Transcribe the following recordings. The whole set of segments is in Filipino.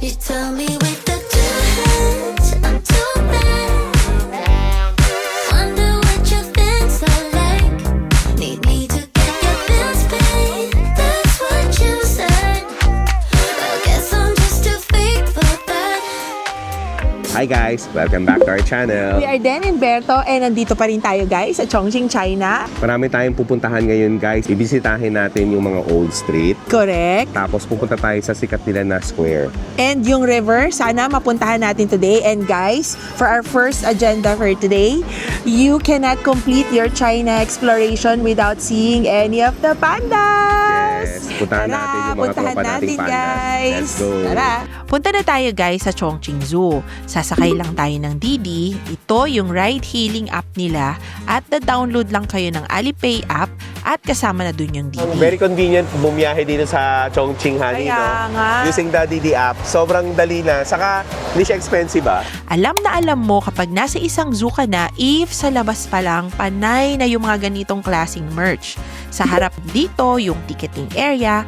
You tell me with the two hands, I'm too bad. Wonder what your things are like. Need me to get your bills paid. That's what you said. I guess I'm just too fake for that. Hi guys! Welcome back to our channel. We are Den and Berto and nandito pa rin tayo guys sa Chongqing, China. Marami tayong pupuntahan ngayon guys. Ibisitahin natin yung mga old street. Correct. Tapos pupunta tayo sa sikat nila na square. And yung river, sana mapuntahan natin today. And guys, for our first agenda for today, you cannot complete your China exploration without seeing any of the pandas. Yes, puntahan natin yung mga tropa nating pandas. Guys. Let's go. Tara. Punta na tayo guys sa Chongqing Zoo. Sasakay lang tayo ng Didi. Ito yung ride-hailing app nila at na-download lang kayo ng Alipay app at kasama na dun yung Didi. Very convenient bumiyahe dito sa Chongqing, honey, Kaya no? nga. Using the Didi app. Sobrang dali na. Saka, hindi siya expensive Alam na alam mo kapag nasa isang zoo ka na, if sa labas pa lang, panay na yung mga ganitong klaseng merch. Sa harap dito, yung ticketing area,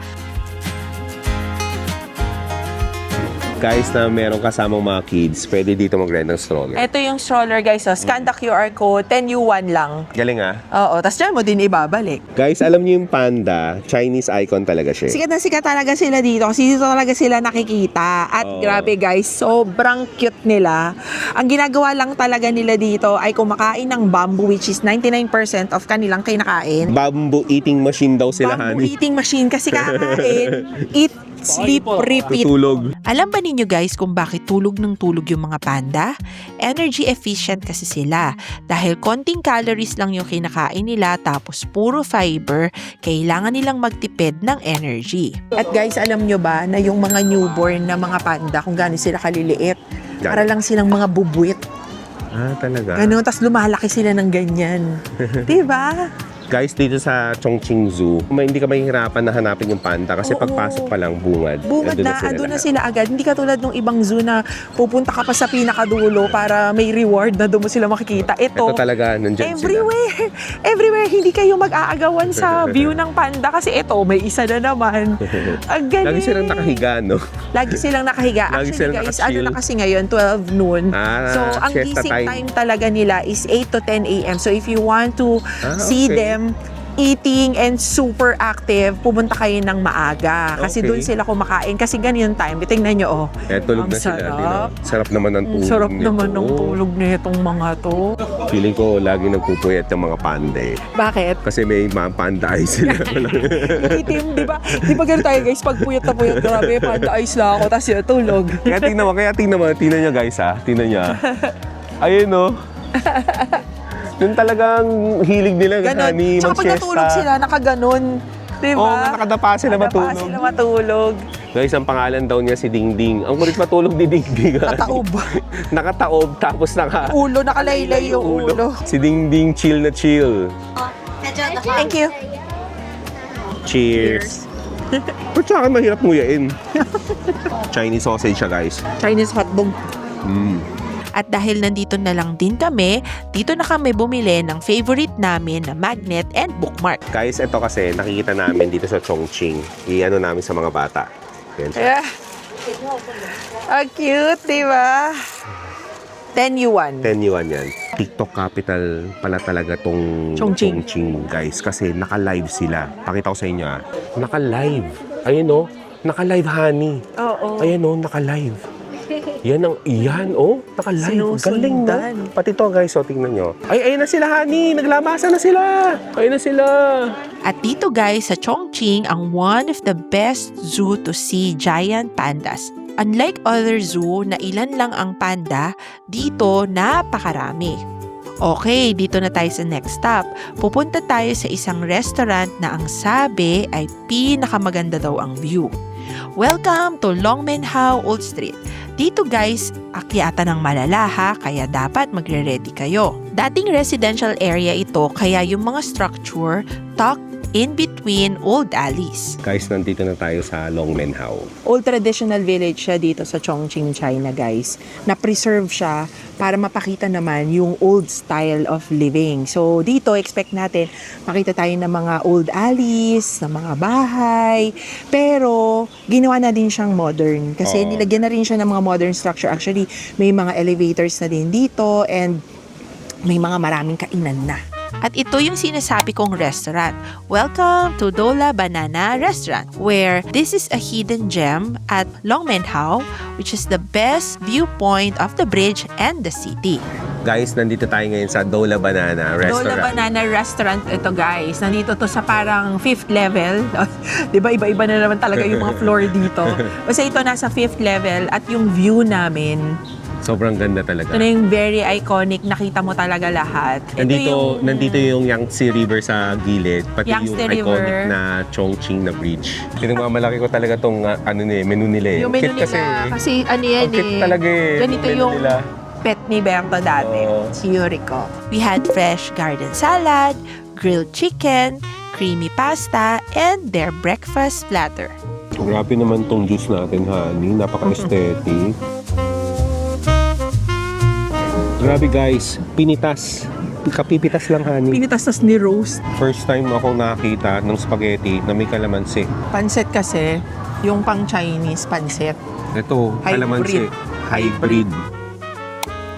Guys na meron kasamang mga kids, pwede dito mag-rent ng stroller. Ito yung stroller guys. So, scan the QR code, 10 yuan lang. Galing Oo, tas dyan mo din ibabalik. Guys, alam niyo yung panda, Chinese icon talaga siya. Sikat na sikat talaga sila dito kasi dito talaga sila nakikita. At Oo. grabe guys, sobrang cute nila. Ang ginagawa lang talaga nila dito ay kumakain ng bamboo which is 99% of kanilang kinakain. Bamboo eating machine daw sila, Bamboo honey. eating machine kasi kakain, eat, sleep, repeat. Tutulog. alam ba ninyo guys kung bakit tulog ng tulog yung mga panda? Energy efficient kasi sila. Dahil konting calories lang yung kinakain nila tapos puro fiber, kailangan nilang magtipid ng energy. At guys, alam nyo ba na yung mga newborn na mga panda, kung gaano sila kaliliit, para lang silang mga bubuit. Talaga? Ganun, tas lumalaki sila ng ganyan. Diba? Guys, dito sa Chongqing Zoo, hindi ka mahihirapan na hanapin yung panda kasi Oo. pagpasok pa lang bungad. Bungad Andun na, andun na lahat. sila agad. Hindi katulad ng ibang zoo na pupunta ka pa sa pinakadulo para may reward na doon mo sila makikita. Ito talaga, nandyan everywhere. Everywhere. Hindi kayo mag-aagawan sa view ng panda kasi ito, may isa na naman. Ang sila. galing. Lagi silang nakahiga, no? Lagi silang nakahiga. Lagi Actually silang guys, nakachill. ano na kasi ngayon, 12 noon. So, ang siesta gising time talaga nila is 8 to 10 a.m. So, if you want to see okay. them eating and super active, pumunta kayo ng maaga. Kasi Okay. doon sila kumakain. Kasi ganyan time. Tingnan nyo, oh. Tulog Ang na sila. sarap. Sarap naman ng tulog. Sarap nito. naman ng tulog nitong mga to. Feeling ko lagi nagpupuyat yung mga panda eh. Bakit? Kasi may mga panda eyes sila. Itim, di ba? Di ba ganun tayo guys? Pag puyat na puyat, grabe, panda eyes lang ako. Tapos yun, tulog. Kaya tingnan mo. Tingnan nyo guys Tingnan nyo. Ayun no. Yung talagang hilig nila, Ganon. honey, Tsaka pag natulog sila, nakaganon. Di Oo, ba? nakadapa sila matulog. Nakadapa sila matulog. Guys, ang pangalan daw niya si Dingding. Ang kulit matulog ni Dingding. Kataob. Nakataob, tapos Ulo, nakalaylay yung ulo. Si Dingding chill na chill. Thank you. Cheers. Pero sa akin mahirap nguyain. Chinese sausage siya, guys. Chinese hotdog. At dahil nandito na lang din kami, dito na kami bumili ng favorite namin na magnet and bookmark. Guys, ito kasi nakikita namin dito sa Chongqing. I-ano namin sa mga bata. Yan siya. Yeah. Ang cute, di ba? 10 yuan. 10 yuan yan. TikTok capital pala talaga tong Chongqing. guys. Kasi naka-live sila. Pakita ko sa inyo Naka-live. Ayun o. Naka-live, honey. Oo. Ayun o, naka-live. Yan naka-live. Galing no? Sinusundan. Pati to guys, tingnan nyo. Ayun na sila, honey. Naglabasan na sila. Ayun na sila. At dito guys sa Chongqing, ang one of the best zoo to see giant pandas. Unlike other zoo na ilan lang ang panda, dito napakarami. Okay, dito na tayo sa next stop. Pupunta tayo sa isang restaurant na ang sabi ay pinakamaganda daw ang view. Welcome to Longmenhao Old Street. Dito guys, akyatan ng malala ha, kaya dapat magre-ready kayo. Dating residential area ito, kaya yung mga structure tucked in between between old alleys. Guys, nandito na tayo sa Longmenhao. Old traditional village siya dito sa Chongqing, China, guys. Na-preserve siya para mapakita naman yung old style of living. So, dito, expect natin, makita tayo ng mga old alleys, ng mga bahay. Pero, ginawa na din siyang modern. Kasi Oo. nilagyan na rin siya ng mga modern structure. Actually, may mga elevators na din dito and may mga maraming kainan na. At ito yung sinasabi kong restaurant. Welcome to Dola Banana Restaurant, where this is a hidden gem at Longmenhao, which is the best viewpoint of the bridge and the city. Guys, nandito tayo ngayon sa Dola Banana Restaurant. Dola Banana Restaurant ito, guys. Nandito to sa parang 5th level. 'Di ba iba-iba na naman talaga yung mga floor dito. Kasi ito nasa 5th level at yung view namin, Sobrang ganda talaga. ito na yung very iconic, nakita mo talaga lahat. Nandito yung Yangtze River sa gilid, pati Yangtze yung River. iconic na Chongqing na bridge. Pinagmamalaki ko talaga tong menu nila eh. Yung menu Cute nila, kasi ano yan ang cute eh. talaga eh. Ganito Menu yung nila. pet ni Berto dati. Oo. Si Yuriko. We had fresh garden salad, grilled chicken, creamy pasta, and their breakfast platter. Grabe naman tong juice natin, honey. Napaka-aesthetic. Grabe guys, pinitas. Kapipitas lang, honey. Pinitastas ni Rose. First time ako nakakita ng spaghetti na may kalamansi. Pansit kasi, yung pang Chinese pansit. Ito, Hybrid. kalamansi. Hybrid.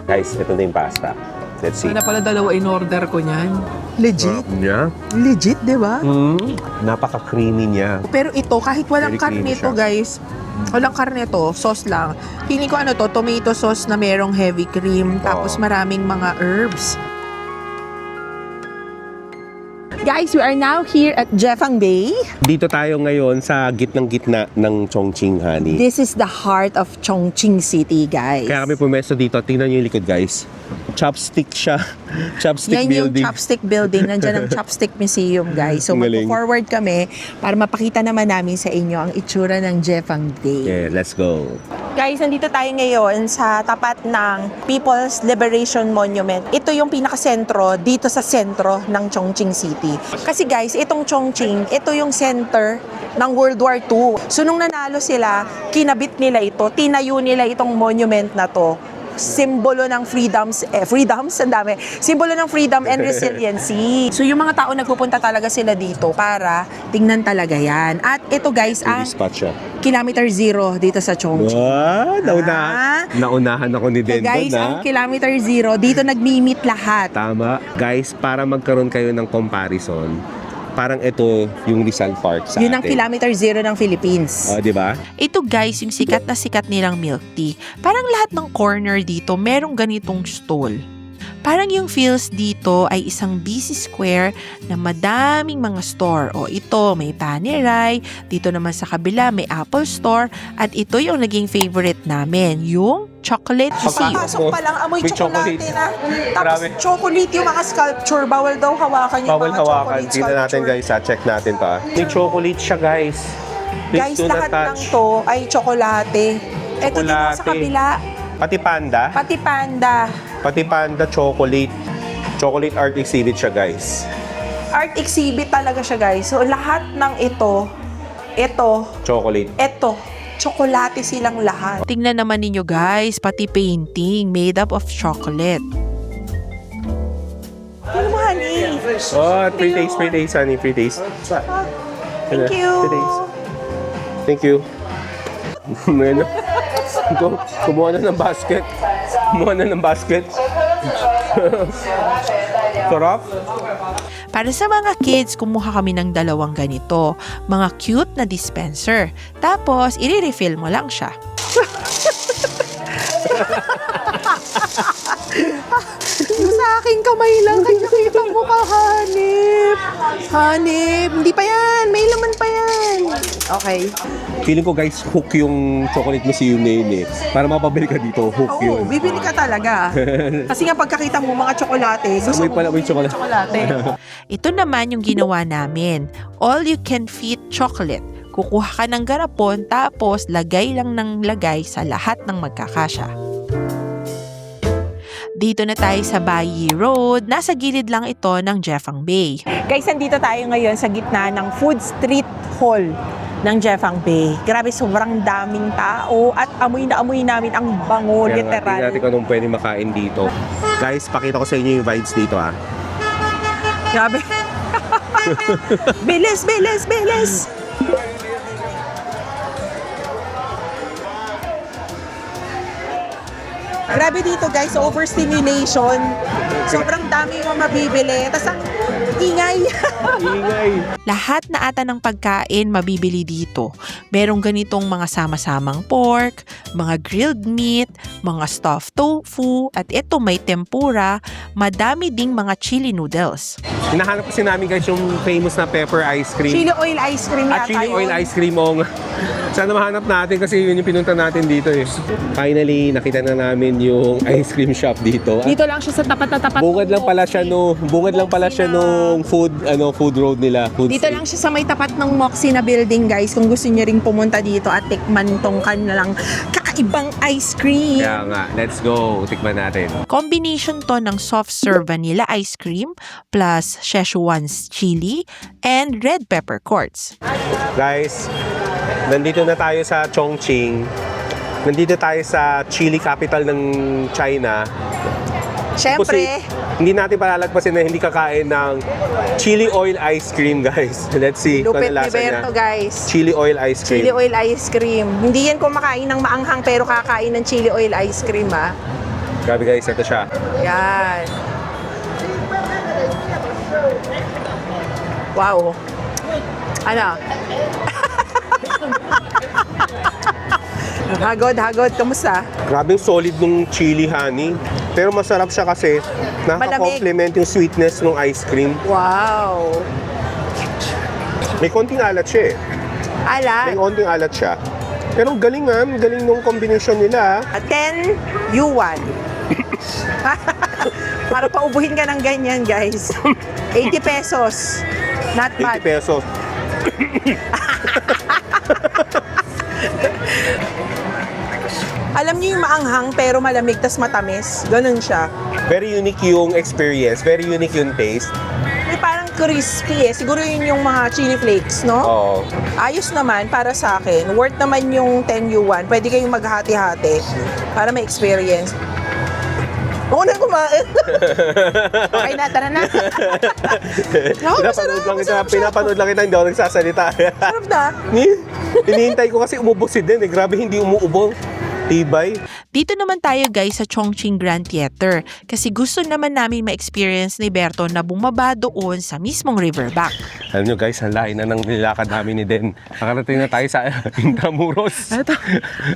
Guys, ito na yung pasta. Let's see. Pala dalawa in order ko niyan. Legit? Niya? Legit, di ba? Napaka-creamy niya. Pero ito, kahit walang Very karne creamy ito, siya. guys. Walang karne to, sauce lang. Feeling ko ano to, tomato sauce na merong heavy cream, tapos maraming mga herbs. Guys, we are now here at Jeffang Bay. Dito tayo ngayon sa gitnang-gitna ng Chongqing, honey. This is the heart of Chongqing City, guys. Kaya kami pumesto dito. Tingnan nyo yung likod, guys. Chopstick siya. Chopstick Yan yung building. Chopstick Building. Nandiyan ang Chopstick Museum, guys. So, Ang galing. mag-forward kami para mapakita naman namin sa inyo ang itsura ng Jeffang Bay. Yeah, let's go. Guys, nandito tayo ngayon sa tapat ng People's Liberation Monument. Ito yung pinakasentro dito sa sentro ng Chongqing City. Kasi guys, itong Chongqing, ito yung center ng World War II. So nung nanalo sila, kinabit nila ito, tinayo nila itong monument na to. Simbolo ng freedoms, ang dami. Simbolo ng freedom and resiliency. So yung mga tao nagpupunta talaga sila dito para tingnan talaga yan. At ito guys, ang Tourist spot siya. kilometer zero dito sa Chongqing. Naunahan ako ni So Dendon, guys, ang kilometer zero, dito nagmi-meet lahat. Tama. Guys, para magkaroon kayo ng comparison, parang ito yung Rizal Park sa Yun ang atin. kilometer zero ng Philippines. Di ba? Ito guys, yung sikat na sikat nilang milk tea. Parang lahat ng corner dito merong ganitong stall. Parang yung feels dito ay isang busy square na madaming mga store. O ito, may Panerai. Dito naman sa kabila, may Apple Store. At ito yung naging favorite namin, yung chocolate museum. Pasok pa lang, amoy May tsokolate chocolate. na. Tapos Grabe. chocolate yung mga sculpture. Bawal daw hawakan yung Bawal mga hawakan. chocolate Tingnan natin sculpture. guys, check natin to. May chocolate siya guys. Please Guys, do not lahat ng touch. to ay tsokolate. Ito din sa Tsokolate. kabila, Pati panda. pati panda. Pati panda chocolate. Chocolate art exhibit siya guys. Art exhibit talaga siya, guys. So lahat ng ito, Chocolate. tsokolate silang lahat. Tingnan naman ninyo guys, pati painting made up of chocolate. Ano mo, honey? Oh, free taste, honey. Free taste. Thank you. Free taste. Thank you. Ano? Kumuha na ng basket. Sarap. Para sa mga kids, kumuha kami ng 2 ganito. Mga cute na dispenser. Tapos, i-refill mo lang siya. Yung sa aking kamay lang, kanya-kita mo ka, Hanip. Hanip, hindi pa yan. May laman pa yan. Okay. Feeling ko guys, hook yung chocolate museum na yun eh. Para mapabili ka dito, hook Oo, yun. bibili ka talaga. Kasi nga pagkakita mo mga tsokolate, gusto Amoy mo pala, may chocolate. tsokolate. Ito naman yung ginawa namin. All you can fit chocolate. Kukuha ka ng garapon tapos lagay lang ng lagay sa lahat ng magkakasya. Dito na tayo sa Bayi Road. Nasa gilid lang ito ng Jeffang Bay. Guys, nandito tayo ngayon sa gitna ng Food Street Hall ng Jeffang Bay. Grabe, sobrang daming tao at amoy na amoy namin ang bango, Kaya nga, literal. tingnan natin kung anong pwede makain dito. Guys, pakita ko sa inyo yung vibes dito ah. Grabe. Bilis, bilis, bilis! Grabe dito guys, overstimulation. Sobrang dami yung mabibili. Tapos ang ingay. Ingay. Lahat na ata ng pagkain mabibili dito. Merong ganitong mga sama-samang pork, mga grilled meat, mga stuffed tofu, at ito may tempura, madami ding mga chili noodles. Hinahanap kasi namin guys yung famous na pepper ice cream. Chili oil ice cream At yata chili yun. oil ice cream o sana mahanap natin kasi yun yung pinunta natin dito eh. Finally, nakita na namin yung ice cream shop dito. At Dito lang siya sa tapat na tapat. bungad lang pala siya nung food road nila. Food Dito street. lang siya sa may tapat ng Moxie na building guys. Kung gusto niyo ring pumunta dito at tikman tong kanilang kakaibang ice cream. Kaya nga, let's go. Tikman natin. Combination to ng soft serve vanilla ice cream plus Szechuan's chili and red pepper quartz. Guys, nandito na tayo sa Chongqing. Nandito tayo sa chili capital ng China. Siyempre, Hindi natin palalagpasin na hindi kakain ng chili oil ice cream, guys. Let's see kung lupit ano ni lasa niya. Berto guys. Chili oil ice cream. Chili oil ice cream. Hindi yan kumakain ng maanghang pero kakain ng chili oil ice cream ah. Grabe guys, ito siya. Yan. Wow. Ano? Hagod. Kamusta? Grabe yung solid nung chili honey. Pero masarap siya kasi nakaka-complement yung sweetness ng ice cream. Wow. May konting alat siya eh. May Alat. konting alat siya. Pero galing galing nung combination nila. 10 yuan. Para paubuhin ka ng ganyan, guys. 80 pesos. Not 80 bad. pesos. Alam niyo yung maanghang pero malamig tas matamis. Ganun siya. Very unique yung experience. Very unique yung taste. May parang crispy eh. Siguro yun yung mga chili flakes, no? Oo. Ayos naman para sa akin. Worth naman yung 10 yuan. Pwede kayong maghati-hati para may experience. Ako na kumain. Okay na, tara na. No, Pinapanood lang kita, hindi ako nagsasalita. Sarap na. Hinihintay ko kasi umubos si Den eh. Grabe, hindi umuubos. Tibay. Dito naman tayo guys sa Chongqing Grand Theater kasi gusto naman namin ma-experience ni Berto na bumaba doon sa mismong riverbank. Alam nyo guys, ang lain na ng nilakad namin ni Den. Nakarating na tayo sa Intramuros. Ito,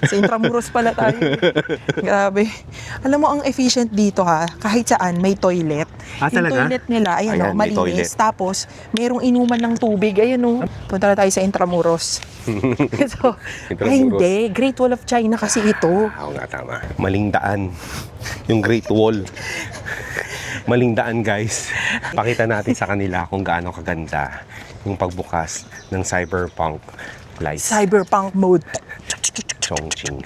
sa Intramuros pala tayo. Grabe. Alam mo, ang efficient dito ha, kahit saan may toilet. Ah, Yung talaga? toilet nila, ayan, Ayan, o, may malinis. toilet. Tapos, merong inuman ng tubig. Ayan o. Punta na tayo sa Intramuros. So, ay hindi. Great Wall of China kasi ito. Oo nga, tama. Maling daan. Yung Great Wall. Maling daan guys. Pakita natin sa kanila kung gaano kaganda yung pagbukas ng cyberpunk lights. Cyberpunk mode. Chongqing.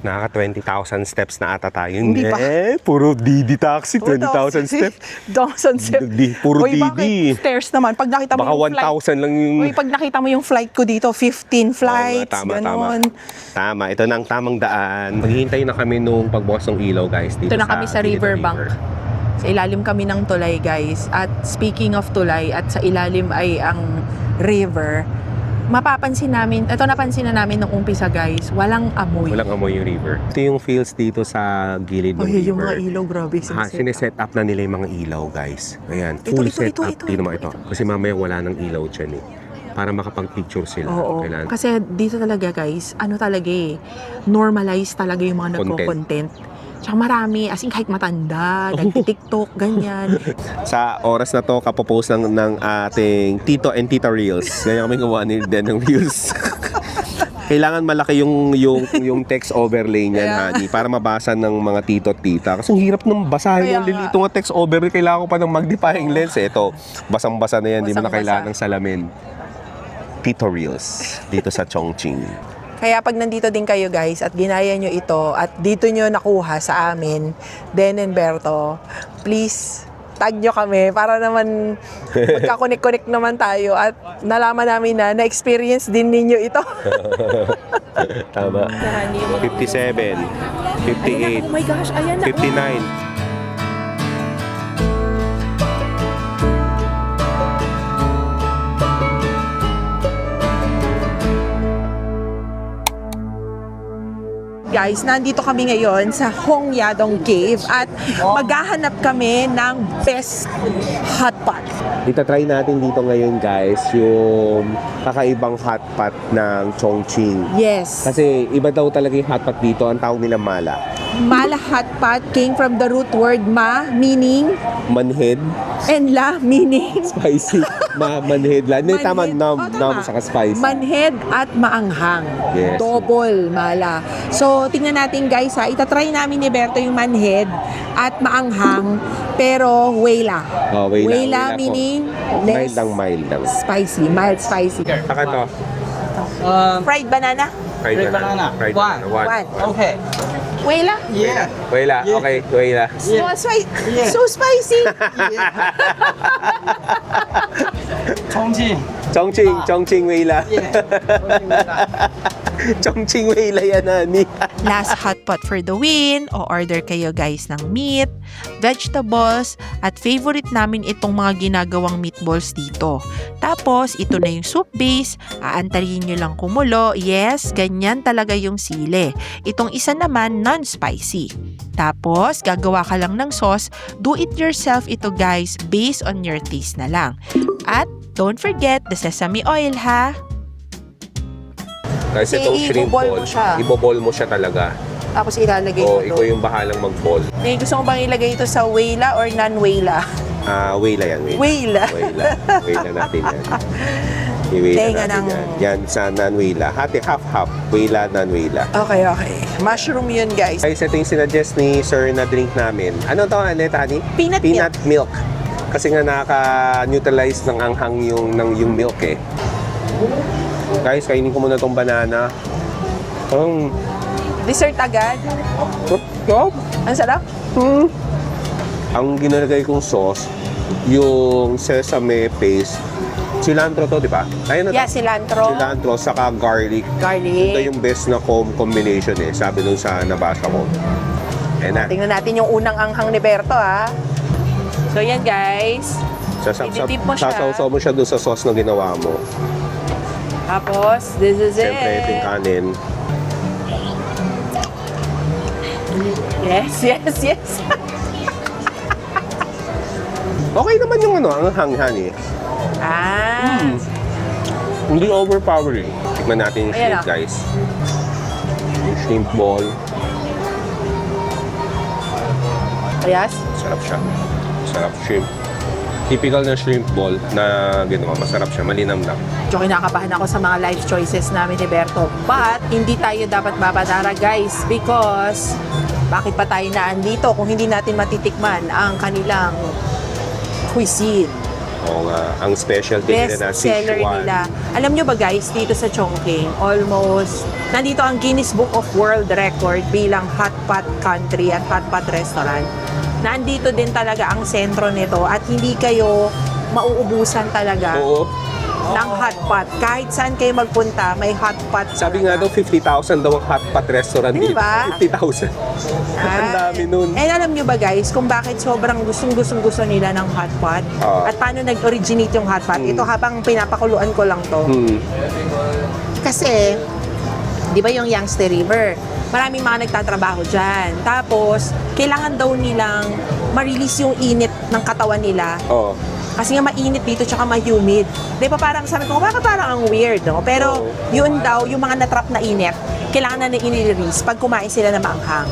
Nakaka 20,000 steps na ata tayo. Hindi pa. Puro DD taxi, 20,000 steps. 2,000 steps. Puro Uy, DD. bakit stairs naman? Pag nakita mo Baka yung flight. 1,000 lang yung... Uy, pag nakita mo yung flight ko dito, 15 flights, tama. ganon. Tama, ito na ang tamang daan. Maghihintay na kami nung pagbukas ng ilaw guys. Dito Ito na kami sa gilid ng riverbank. river. Sa ilalim kami ng tulay, guys. At speaking of tulay, at sa ilalim ay ang river, mapapansin namin, ito napansin na namin nung umpisa, guys, walang amoy. Walang amoy yung river. Ito yung fields dito sa gilid ng Ay, river. yung mga ilaw, grabe. Sineset up na nila yung mga ilaw, guys. Ayan, Ito, full ito, set ito, up. ito, Tingnan mo ito, ito. Kasi mamaya wala ng ilaw dyan eh. Para makapag-picture sila. Oo. Kailangan. Kasi dito talaga, guys, ano talaga eh, normalize talaga yung mga nagko-content. Tsaka marami, as in kahit matanda, nagti-tiktok, ganyan. Sa oras na to, kapopost lang ng ating Tito and Tita Reels. Ganyan kami gawa ni Den ng Reels. Kailangan malaki yung text overlay niyan, honey, para mabasa ng mga tito at tita. Kasi ang hirap nang basahin Kaya yung lilito nga text overlay. Kailangan ko pa ng magnifying lens. Ito, basang-basa na yan. Hindi mo na Basang-basa. kailangan ng salamin. Tito Reels dito sa Chongqing. Kaya pag nandito din kayo guys at ginaya nyo ito at dito nyo nakuha sa amin, Den and Berto, please tag nyo kami para naman magkakonek-connect naman tayo at nalaman namin na na-experience din ninyo ito. Tama. 57, 58, Oh my gosh, ayan na. 59. Guys, nandito kami ngayon sa Hong Yadong Cave at maghahanap kami ng best hot pot. Itatry natin dito ngayon guys yung kakaibang hot pot ng Chongqing. Yes. Kasi iba daw talaga yung hot pot dito, ang tawag nila mala. Mala hot pot came from the root word ma, meaning, Manhead, and la, meaning. spicy. Manhead lang. Hindi, tama, Manhead. nam, Oh, nam, tama. saka spicy. Manhead at maanghang. Yes. Double mala. So, tingnan natin guys ha. Itatry namin ni Berto yung manhead at maanghang, pero wala. Oh, wala, Wala po. meaning Mild less lang, mild lang. spicy. Mild spicy. Saka to. Fried banana? Fried banana. Fried banana. One. One. Okay. Wala? Yeah. Wala. Okay, wala. So, Yeah. so spicy. Chongqing. Chongqing wala. Yeah. Chongqing wala yan, honey. Last hotpot for the win, o order kayo guys ng meat, vegetables, at favorite namin itong mga ginagawang meatballs dito. Tapos, ito na yung soup base, aantayin nyo lang kumulo. Yes, ganyan talaga yung sili. Itong isa naman, non-spicy. Tapos, gagawa ka lang ng sauce, do it yourself ito guys, based on your taste na lang. At, don't forget the sesame oil ha! Kasi Kasi itong shrimp ibobol ball, mo siya. ibobol mo siya talaga. Tapos ilalagay O, mo ikaw doon. yung bahalang mag-ball. May gusto mo bang ilagay ito sa wala or non-wala? Wala yan, wala. Wala. Wala natin yan. I-wala Tenga natin ng- yan. Yan sa non-wala. Hati, half-half. Wala, non-wala. Okay, okay. Mushroom yun, guys. Guys, ito yung sinuggest ni Sir na drink namin. Ano to, Annette, honey? Peanut milk. Kasi nga nakaka-neutralize ng anghang yung milk eh. Guys, kainin ko muna tong banana. Dessert agad. Stop! Ang sarap. Ang ginalagay kong sauce, yung sesame paste, cilantro to, di ba? Ayun na Yeah, to. cilantro. Cilantro, saka garlic. Ito Garlic. yung best na combination eh, sabi dun sa nabasa ko. Ayan na. Tingnan natin yung unang anghang ni Berto, ha. So, yan, guys. Ididip mo siya. Sasawsaw mo siya dun sa sauce na ginawa mo. Tapos, this is Siyempre, ito yung it. kanin. Yes, yes, yes. Okay naman yung ang hanghan eh. Hindi overpowering. Tikman natin yung Ayan shrimp, guys. Yung shrimp ball. Yes. Sarap siya. Sarap shrimp. Typical na shrimp ball na ginawa. Masarap siya. Malinam lang. So, kinakabahan ako sa mga life choices namin ni Berto. But, hindi tayo dapat mapadara, guys. Because, bakit pa tayo naandito kung hindi natin matitikman ang kanilang cuisine? Oo nga. Ang specialty nila na Best seller Sichuan. nila. Alam nyo ba guys, dito sa Chongqing, almost, nandito ang Guinness Book of World Record bilang hot pot country at hot pot restaurant. Nandito din talaga ang sentro nito at hindi kayo mauubusan talaga Oo. ng hot pot. Kahit saan kayo magpunta, may hot pot. Sabi nga daw, 50,000 daw ang hot pot restaurant Di dito. ba? 50,000. Ang dami nun. And alam nyo ba guys, kung bakit sobrang gustong-gusto nila ng hot pot? Ah. At paano nag-originate yung hot pot? Ito habang pinapakuluan ko lang to. Kasi, di ba yung Yangtze River? Maraming mga nagtatrabaho dyan. Tapos, kailangan daw nilang ma-release yung init ng katawan nila. Oo. Kasi nga mainit dito tsaka ma-humid. Di ba parang sabi ko, baka parang ang weird, no? Pero yun daw, yung mga natrap na init, kailangan na i-release pag kumain sila ng maanghang.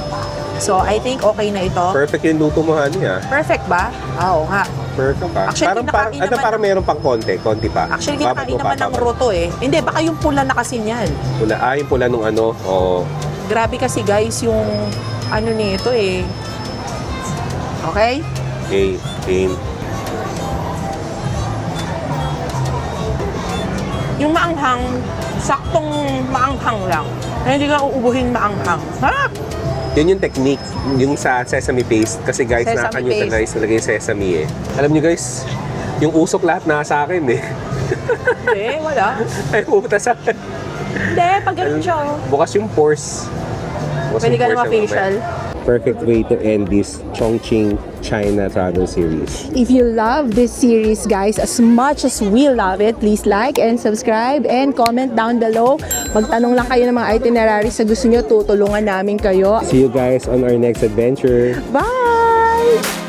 So, I think okay na ito. Perfect yung luto mo, honey, ah. Perfect ba? Oo nga. Perfect pa. Actually, kinakain naman parang meron pang konti pa. Actually, kinakain naman ng roto eh. Hindi, baka yung pula na kasi niyan. Yung pula nung ano, o Grabe kasi guys, yung ano nito eh. Okay? game. Yung maanghang, Saktong maanghang lang. Hindi ka uubuhin maanghang. Sarap! Yun yung technique, yung sa sesame paste. Kasi guys, Sesame nakaka-neutralize talaga yung sesame eh. Alam nyo guys, yung usok lahat nasa akin eh. Hindi, wala. Ay, pumunta sa akin. Hindi, pag ganun siya. Bukas yung pores. Bukas Pwede yung ka pores naman ng facial. mamaya. Perfect way to end this Chongqing China travel series. If you love this series, guys, as much as we love it, please like and subscribe and comment down below. Magtanong lang kayo ng mga itineraries sa gusto nyo, tutulungan namin kayo. See you guys on our next adventure. Bye!